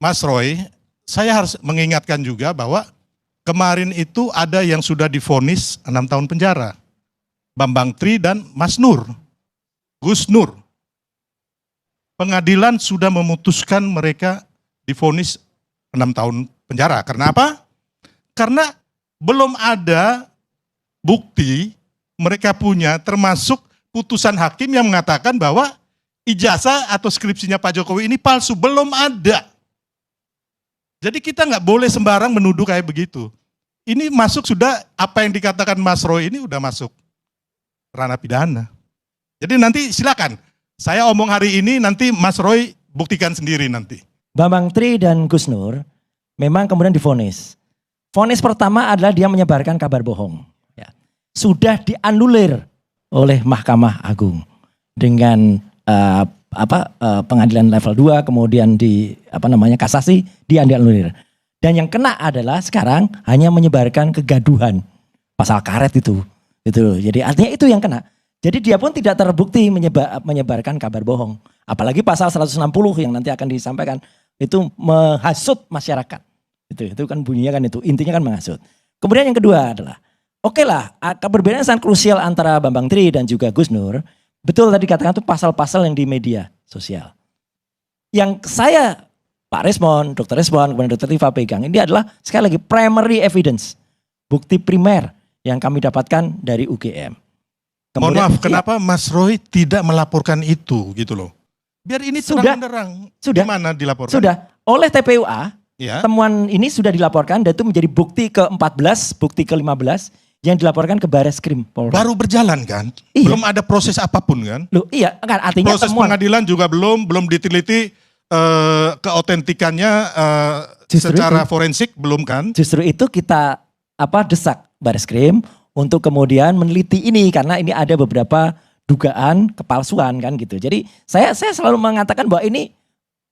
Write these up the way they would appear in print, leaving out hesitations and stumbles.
Mas Roy, saya harus mengingatkan juga bahwa kemarin itu ada yang sudah divonis 6 tahun penjara. Bambang Tri dan Mas Nur, Gus Nur. Pengadilan sudah memutuskan mereka divonis 6 tahun penjara. Karena apa? Karena belum ada bukti mereka punya, termasuk putusan hakim yang mengatakan bahwa ijazah atau skripsinya Pak Jokowi ini palsu. Belum ada. Jadi kita nggak boleh sembarang menuduh kayak begitu. Ini masuk sudah, apa yang dikatakan Mas Roy ini udah masuk ranah pidana. Jadi nanti silakan, saya omong hari ini, nanti Mas Roy buktikan sendiri nanti. Bambang Tri dan Gus Nur memang kemudian divonis. Vonis pertama adalah dia menyebarkan kabar bohong. Ya. Sudah dianulir oleh Mahkamah Agung dengan pengadilan level 2, kemudian di kasasi, dia dianulir. Dan yang kena adalah sekarang hanya menyebarkan kegaduhan, pasal karet itu. Jadi artinya itu yang kena. Jadi dia pun tidak terbukti menyebarkan kabar bohong. Apalagi pasal 160 yang nanti akan disampaikan itu menghasut masyarakat. Itu kan bunyinya kan itu, intinya kan menghasut. Kemudian yang kedua adalah, oke lah, perbedaan sangat krusial antara Bambang Tri dan juga Gus Nur. Betul tadi katakan itu pasal-pasal yang di media sosial. Yang saya, Pak Resmond, Dr. Resmond, kemudian Dr. Tifa pegang, ini adalah sekali lagi primary evidence. Bukti primer yang kami dapatkan dari UGM. Mohon maaf, kenapa Mas Roy tidak melaporkan itu gitu loh? Biar ini terang-terang. Sudah. Gimana dilaporkan? Sudah. Oleh TPUA, ya. Temuan ini sudah dilaporkan dan itu menjadi bukti ke-14, bukti ke-15 yang dilaporkan ke Bareskrim Polri. Baru berjalan kan? Iya. Belum ada proses apapun kan? Loh, iya, kan artinya proses temuan. pengadilan juga belum diteliti keautentikannya secara forensik belum kan? Justru itu kita desak Bareskrim untuk kemudian meneliti ini karena ini ada beberapa dugaan kepalsuan kan gitu. Jadi saya selalu mengatakan bahwa ini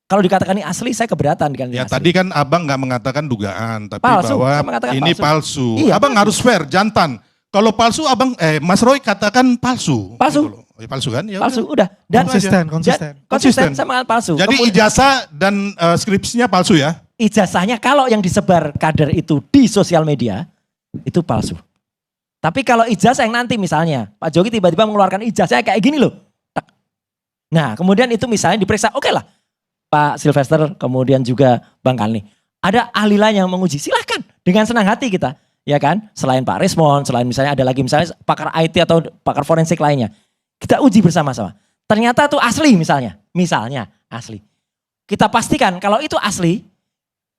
kalau dikatakan ini asli, saya keberatan kan. Ya asli. tadi kan abang nggak mengatakan dugaan, tapi palsu, bahwa ini palsu. Iya, abang harus fair, jantan. Kalau palsu, abang Mas Roy katakan palsu. Palsu, gitu palsu kan? Ya palsu udah. Dan konsisten. Saya mengatakan palsu. Jadi ijazah dan skripsinya palsu ya? Ijazahnya kalau yang disebar kader itu di sosial media itu palsu. Tapi kalau ijazah yang nanti misalnya Pak Jokowi tiba-tiba mengeluarkan ijazahnya kayak gini loh. Nah kemudian itu misalnya diperiksa, oke lah. Pak Sylvester, kemudian juga Bang Kalni. Ada ahli lain yang menguji, silahkan. Dengan senang hati kita. Ya kan, selain Pak Resmond, selain misalnya ada lagi misalnya pakar IT atau pakar forensik lainnya. Kita uji bersama-sama. Ternyata itu asli misalnya asli. Kita pastikan kalau itu asli,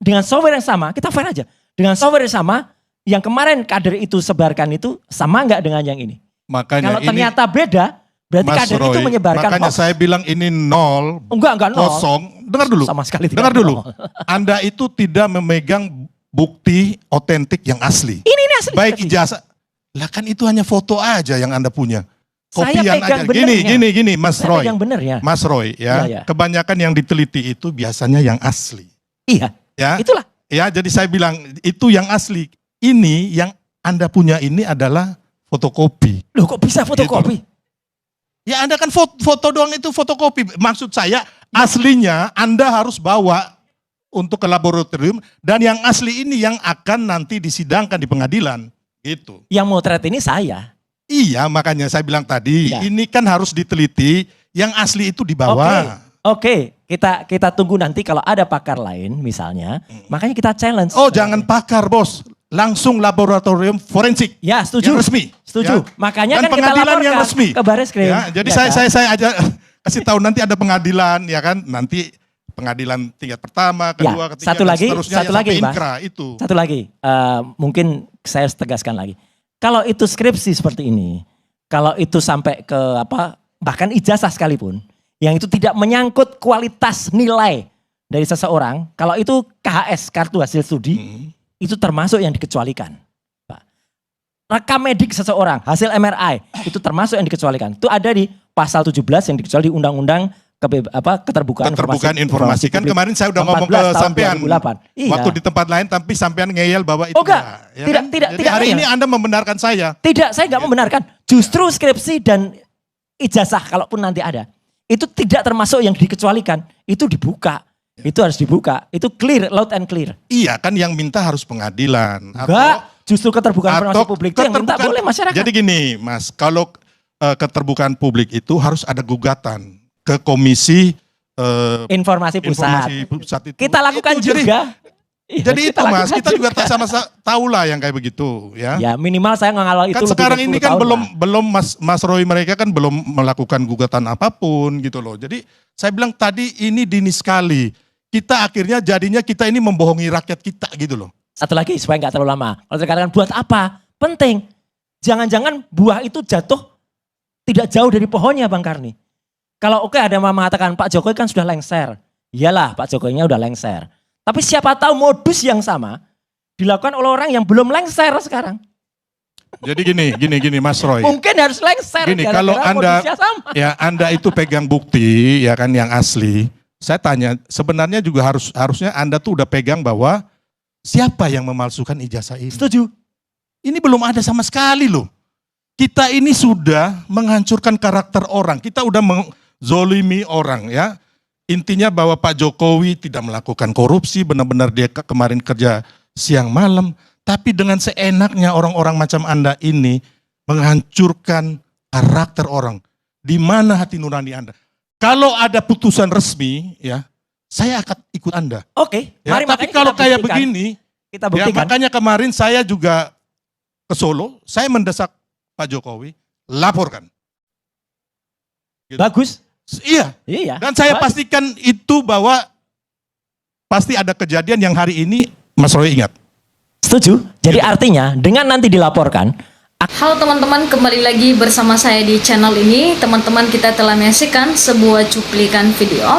dengan software yang sama, kita fair aja. Dengan software yang sama, yang kemarin kader itu sebarkan itu sama nggak dengan yang ini? Makanya kalau ternyata beda, berarti Mas kader Roy, itu menyebarkan makanya hoax. saya bilang ini nol, enggak nol. kosong. Dengar dulu. Sama sekali tidak. Dengar dulu. Nol. Anda itu tidak memegang bukti otentik yang asli. Ini asli. Baik ijazah. Lah kan itu hanya foto aja yang Anda punya. Kopian saya pegang aja. Gini Mas saya Roy. pegang benernya. Mas Roy ya. Ya. Kebanyakan yang diteliti itu biasanya yang asli. Iya. Ya. Itulah. Ya, jadi saya bilang itu yang asli. Ini yang Anda punya ini adalah fotokopi. Loh kok bisa fotokopi? Gitu. Ya Anda kan foto doang itu fotokopi. Maksud saya aslinya Anda harus bawa untuk ke laboratorium. Dan yang asli ini yang akan nanti disidangkan di pengadilan. Gitu. Yang motret ini saya. Iya makanya saya bilang tadi. Ya. Ini kan harus diteliti. Yang asli itu dibawa. Oke. Kita tunggu nanti kalau ada pakar lain misalnya. Makanya kita challenge. Oh jangan pakar bos. Langsung laboratorium forensik. Ya setuju. Yang resmi. Setuju. Ya. Makanya Dan kan kita pengadilan laporkan yang resmi. ke Bareskrim. Ya, jadi ya saya aja kasih tahu nanti ada pengadilan ya kan. Nanti pengadilan tingkat pertama, kedua, ketiga, satu dan lagi, seterusnya. satu lagi, Mas. Itu. Satu lagi. Mungkin saya tegaskan lagi. Kalau itu skripsi seperti ini, kalau itu sampai ke bahkan ijazah sekalipun, yang itu tidak menyangkut kualitas nilai dari seseorang, kalau itu KHS, kartu hasil studi, itu termasuk yang dikecualikan. Rekam medik seseorang, hasil MRI, itu termasuk yang dikecualikan. Itu ada di pasal 17 yang dikecuali di Undang-Undang Keterbukaan informasi. Kan kemarin saya udah ngomong ke sampean. Iya. Waktu di tempat lain tapi sampean ngeyel bahwa itu. Oh enggak, ya tidak, kan? tidak, Jadi tidak. hari ini Anda membenarkan saya. Tidak, saya enggak membenarkan. Justru skripsi dan ijazah kalaupun nanti ada, itu tidak termasuk yang dikecualikan. Itu dibuka. Itu harus dibuka. Itu clear, loud and clear. Iya kan yang minta harus pengadilan. Enggak, justru keterbukaan informasi publik itu yang minta boleh masyarakat. Jadi gini Mas, kalau keterbukaan publik itu harus ada gugatan ke komisi informasi pusat. itu. Kita lakukan itu, juga. Jadi itu Mas, kita juga sama-sama tahu lah yang kayak begitu ya. Ya minimal saya ngawal itu Kan lebih sekarang dari ini 10 kan tahun belum lah. Mas Roy mereka kan belum melakukan gugatan apapun gitu loh. Jadi saya bilang tadi ini dini sekali. Kita akhirnya jadinya kita ini membohongi rakyat kita gitu loh. Satu lagi supaya nggak terlalu lama. Kalau dikatakan buat apa? Penting. Jangan-jangan buah itu jatuh tidak jauh dari pohonnya Bang Karni. Kalau oke ada yang mengatakan Pak Jokowi kan sudah lengser. Iyalah Pak Jokowinya udah lengser. Tapi siapa tahu modus yang sama dilakukan oleh orang yang belum lengser sekarang. Jadi gini Mas Roy. Mungkin harus lengser. Gini kalau Anda itu pegang bukti ya kan yang asli. Saya tanya sebenarnya juga harusnya Anda tuh udah pegang bahwa siapa yang memalsukan ijazah ini. Setuju. Ini belum ada sama sekali loh. Kita ini sudah menghancurkan karakter orang. Kita udah menzolimi orang ya. Intinya bahwa Pak Jokowi tidak melakukan korupsi, benar-benar dia kemarin kerja siang malam. Tapi dengan seenaknya orang-orang macam Anda ini menghancurkan karakter orang. Di mana hati nurani Anda? Kalau ada putusan resmi ya, saya akan ikut Anda. Oke, Ya, mari tapi makanya kalau kita kayak buktikan. begini, Kita ya buktikan. makanya kemarin saya juga ke Solo, saya mendesak Pak Jokowi, laporkan. Gitu. Bagus. Iya. Iya. Dan saya Bagus. pastikan itu bahwa pasti ada kejadian yang hari ini Mas Roy ingat. Setuju. Jadi artinya dengan nanti dilaporkan, Halo teman-teman, kembali lagi bersama saya di channel ini. Teman-teman, kita telah menyaksikan sebuah cuplikan video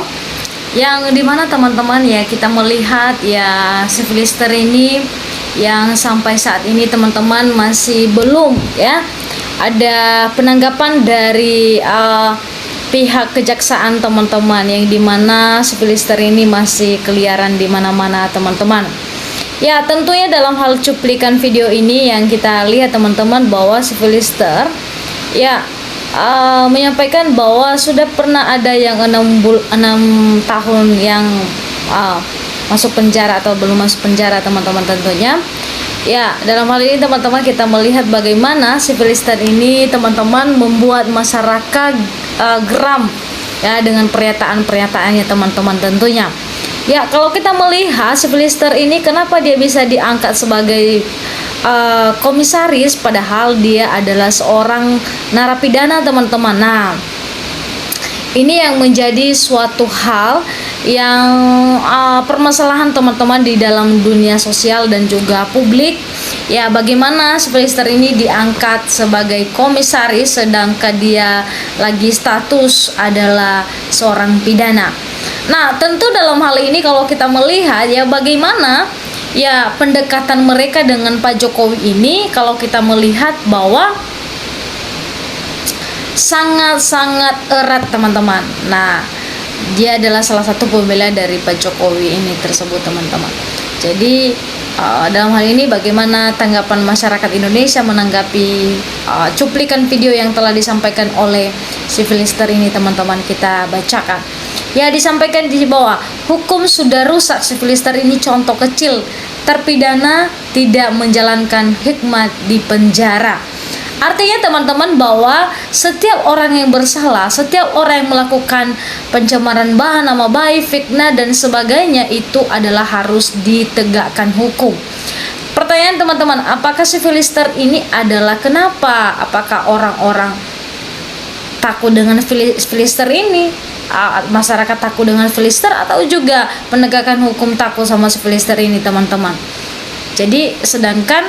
yang dimana teman-teman ya kita melihat ya si Filister ini yang sampai saat ini teman-teman masih belum ya ada penanggapan dari pihak kejaksaan teman-teman, yang dimana si Filister ini masih keliaran di mana-mana teman-teman. Ya tentunya dalam hal cuplikan video ini yang kita lihat teman-teman bahwa si Filister ya menyampaikan bahwa sudah pernah ada yang 6 tahun yang masuk penjara atau belum masuk penjara teman-teman tentunya. Ya dalam hal ini teman-teman kita melihat bagaimana si Filister ini teman-teman membuat masyarakat geram ya dengan pernyataan-pernyataannya teman-teman tentunya. Ya kalau kita melihat si Filister ini kenapa dia bisa diangkat sebagai komisaris padahal dia adalah seorang narapidana teman-teman. Nah ini yang menjadi suatu hal yang permasalahan teman-teman di dalam dunia sosial dan juga publik. Ya bagaimana si Filister ini diangkat sebagai komisaris sedangkan dia lagi status adalah seorang pidana. Nah tentu dalam hal ini kalau kita melihat ya bagaimana ya pendekatan mereka dengan Pak Jokowi ini, kalau kita melihat bahwa sangat-sangat erat teman-teman. Nah dia adalah salah satu pembela dari Pak Jokowi ini tersebut teman-teman. Jadi dalam hal ini bagaimana tanggapan masyarakat Indonesia menanggapi cuplikan video yang telah disampaikan oleh si Filister ini teman-teman, kita bacakan. Ya disampaikan di bawah, hukum sudah rusak, si Filister ini contoh kecil terpidana tidak menjalankan hikmat di penjara. Artinya teman-teman bahwa setiap orang yang bersalah, setiap orang yang melakukan pencemaran bahan nama baik, fitnah dan sebagainya itu adalah harus ditegakkan hukum. Pertanyaan teman-teman, apakah si Filister ini adalah kenapa? Apakah orang-orang takut dengan Filister ini? Masyarakat takut dengan Filister atau juga penegakan hukum takut sama si Filister ini teman-teman? Jadi sedangkan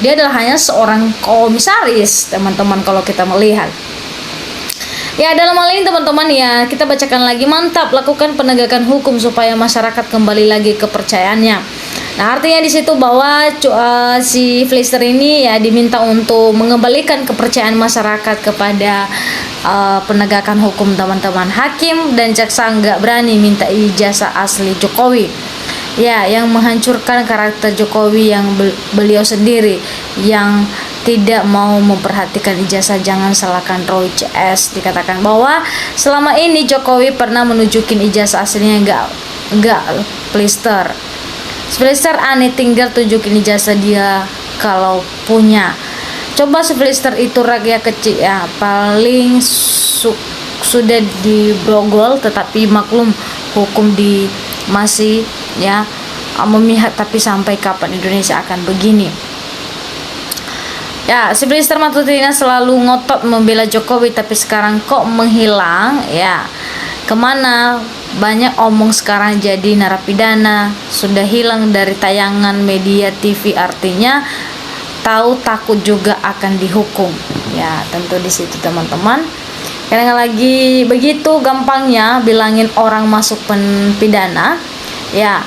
dia adalah hanya seorang komisaris teman-teman kalau kita melihat. Ya dalam hal ini teman-teman ya kita bacakan lagi, mantap lakukan penegakan hukum supaya masyarakat kembali lagi kepercayaannya. Nah artinya di situ bahwa si Filister ini ya diminta untuk mengembalikan kepercayaan masyarakat kepada penegakan hukum teman-teman. Hakim dan jaksa nggak berani minta ijazah asli Jokowi. Ya yang menghancurkan karakter Jokowi yang beliau sendiri yang tidak mau memperhatikan ijazah. Jangan salahkan Roy CS. Dikatakan bahwa selama ini Jokowi pernah menunjukin ijazah aslinya, enggak Plister. Plister aneh, tinggal tunjukin ijazah dia kalau punya. Coba Plister itu rakyat kecil ya, paling sudah dibrogol, tetapi maklum hukum di masih ya memihak. Tapi sampai kapan Indonesia akan begini? Ya, si Plister Matutina selalu ngotot membela Jokowi, tapi sekarang kok menghilang ya. Kemana? Banyak omong sekarang jadi narapidana, sudah hilang dari tayangan media TV, artinya tahu takut juga akan dihukum. Ya, tentu di situ teman-teman. Karena lagi begitu gampangnya bilangin orang masuk pidana, ya.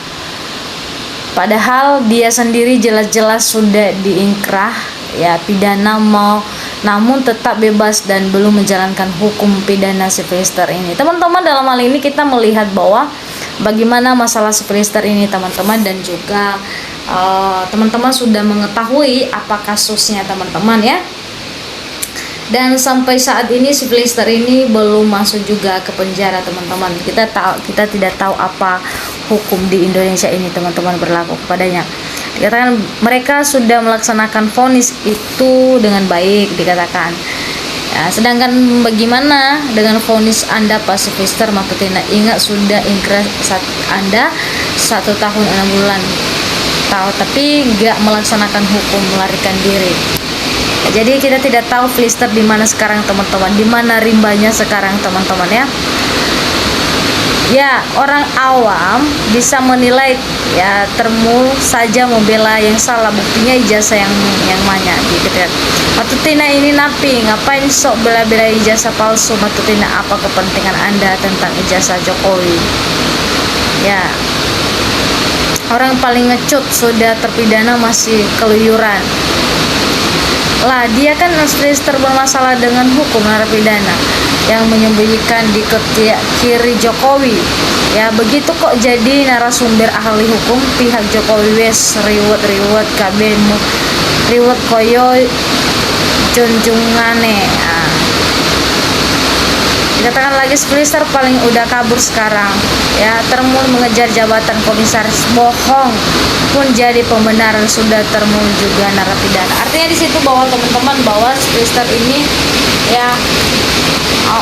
Padahal dia sendiri jelas-jelas sudah diingkrah ya pidana, namun tetap bebas dan belum menjalankan hukum pidana si Plister ini. Teman-teman, dalam hal ini kita melihat bahwa bagaimana masalah si Plister ini teman-teman, dan juga teman-teman sudah mengetahui apa kasusnya teman-teman ya. Dan sampai saat ini si Plister ini belum masuk juga ke penjara teman-teman. Kita tidak tahu apa hukum di Indonesia ini teman-teman berlaku kepadanya. Dikatakan mereka sudah melaksanakan vonis itu dengan baik, dikatakan. Ya, sedangkan bagaimana dengan vonis Anda Pak Plister Matutina? Ingat sudah ingkrah Anda 1 tahun 6 bulan. Tapi nggak melaksanakan hukum, melarikan diri. Jadi kita tidak tahu Plister di mana sekarang teman-teman, di mana rimbanya sekarang teman-teman ya. Ya, orang awam bisa menilai ya, termul saja membela yang salah, buktinya ijazah yang mana gitu kan. Matutina ini napi, ngapain sok bela-bela ijazah palsu? Matutina, apa kepentingan Anda tentang ijazah Jokowi? Ya, orang paling ngecut sudah terpidana masih keluyuran. Lah, dia kan Plister bermasalah dengan hukum narapidana yang menyembunyikan di kiri Jokowi. Ya, begitu kok jadi narasumber ahli hukum pihak Jokowi wes riwet kabemu riwet koyo junjungane. Nah, dikatakan lagi Plister paling udah kabur sekarang ya, termul mengejar jabatan komisaris, bohong pun jadi pembenaran, sudah termul juga narapidana. Artinya di situ bahwa teman-teman, bahwa Plister ini ya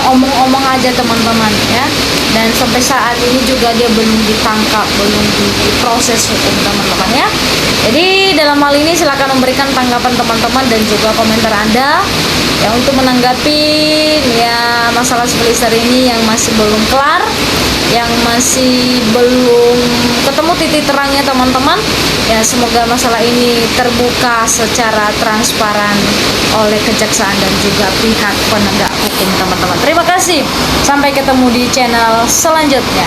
omong-omong aja teman-teman ya, dan sampai saat ini juga dia belum ditangkap, belum diproses hukum teman-teman ya. Jadi dalam hal ini silakan memberikan tanggapan teman-teman dan juga komentar Anda ya untuk menanggapi ya masalah Plister ini yang masih belum kelar, yang masih belum ketemu titik terangnya teman-teman ya. Semoga masalah ini terbuka secara transparan oleh kejaksaan dan juga pihak penegak hukum teman-teman. Terima kasih, sampai ketemu di channel selanjutnya.